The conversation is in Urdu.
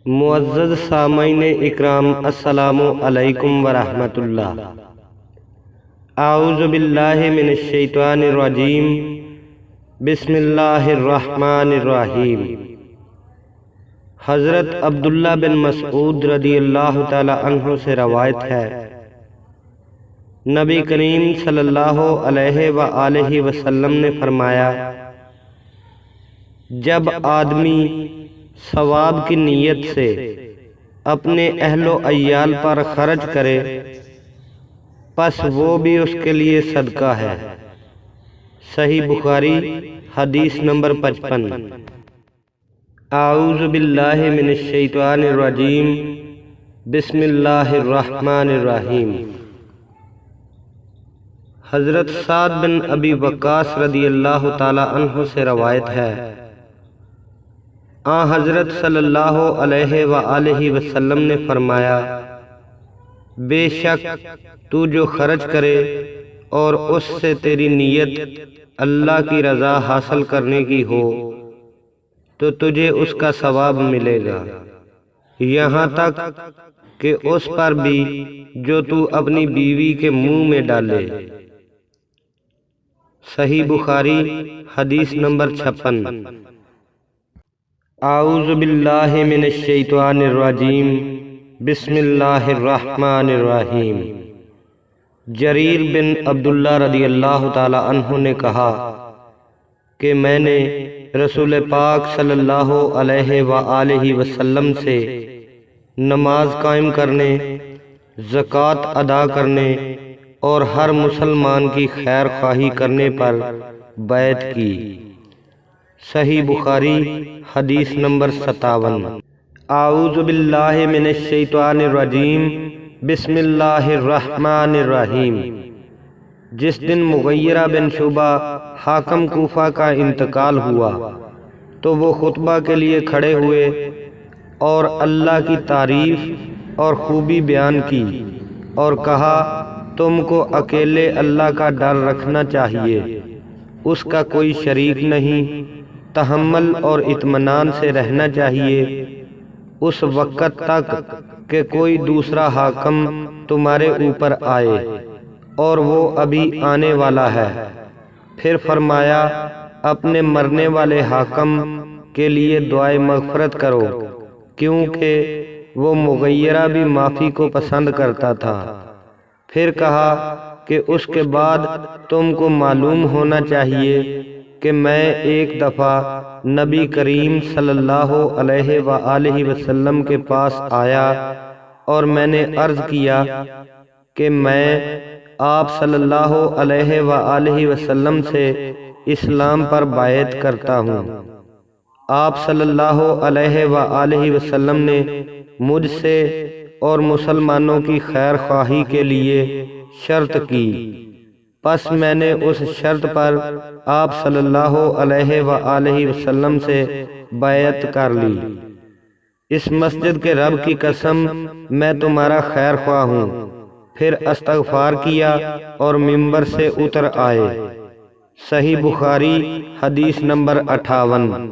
معزز سامعین اکرام، السلام علیکم ورحمۃ اللہ۔ اعوذ باللہ من الشیطان الرجیم، بسم اللہ الرحمن الرحیم۔ حضرت عبداللہ بن مسعود رضی اللہ تعالی عنہ سے روایت ہے، نبی کریم صلی اللہ علیہ وآلہ وسلم نے فرمایا، جب آدمی ثواب کی نیت سے اپنے اہل و عیال پر خرچ کرے پس وہ بھی اس کے لیے صدقہ ہے۔ صحیح بخاری حدیث نمبر 55۔ اعوذ باللہ من الشیطان الرجیم، بسم اللہ الرحمن الرحیم۔ حضرت سعد بن ابی وقاص رضی اللہ تعالی عنہ سے روایت ہے، حضرت صلی اللہ علیہ وآلہ وسلم نے فرمایا، بے شک تو جو خرچ کرے اور اس سے تیری نیت اللہ کی رضا حاصل کرنے کی ہو تو تجھے اس کا ثواب ملے گا، یہاں تک کہ اس پر بھی جو تو اپنی بیوی کے منہ میں ڈالے۔ صحیح بخاری حدیث نمبر 56۔ اعوذ باللہ من الشیطان الرجیم، بسم اللہ الرحمن الرحیم۔ جریر بن عبداللہ رضی اللہ تعالی عنہ نے کہا کہ میں نے رسول پاک صلی اللہ علیہ وآلہ وسلم سے نماز قائم کرنے، زکوٰۃ ادا کرنے اور ہر مسلمان کی خیر خواہی کرنے پر بیعت کی۔ صحیح بخاری حدیث نمبر 57۔ اعوذ باللہ من الشیطان الرجیم، بسم اللہ الرحمن الرحیم۔ جس دن مغیرہ بن شعبہ حاکم کوفہ کا انتقال ہوا تو وہ خطبہ کے لیے کھڑے ہوئے اور اللہ کی تعریف اور خوبی بیان کی اور کہا، تم کو اکیلے اللہ کا ڈر رکھنا چاہیے، اس کا کوئی شریک نہیں، تحمل اور اطمینان سے رہنا چاہیے اس وقت تک کہ کوئی دوسرا حاکم تمہارے اوپر آئے، اور وہ ابھی آنے والا ہے۔ پھر فرمایا، اپنے مرنے والے حاکم کے لیے دعائے مغفرت کرو، کیونکہ وہ مغیرہ بھی معافی کو پسند کرتا تھا۔ پھر کہا کہ اس کے بعد تم کو معلوم ہونا چاہیے کہ میں ایک دفعہ نبی کریم صلی اللہ علیہ وآلہ وسلم کے پاس آیا اور میں نے عرض کیا کہ میں آپ صلی اللہ علیہ وآلہ وسلم سے اسلام پر بیعت کرتا ہوں۔ آپ صلی اللہ علیہ وآلہ وسلم نے مجھ سے اور مسلمانوں کی خیر خواہی کے لیے شرط کی، پس میں نے اس شرط پر آپ صلی اللہ علیہ وآلہ وسلم سے بیعت کر لی۔ اس مسجد کے رب کی قسم میں تمہارا خیر خواہ ہوں۔ پھر استغفار کیا اور ممبر سے اتر آئے۔ صحیح بخاری حدیث نمبر 58۔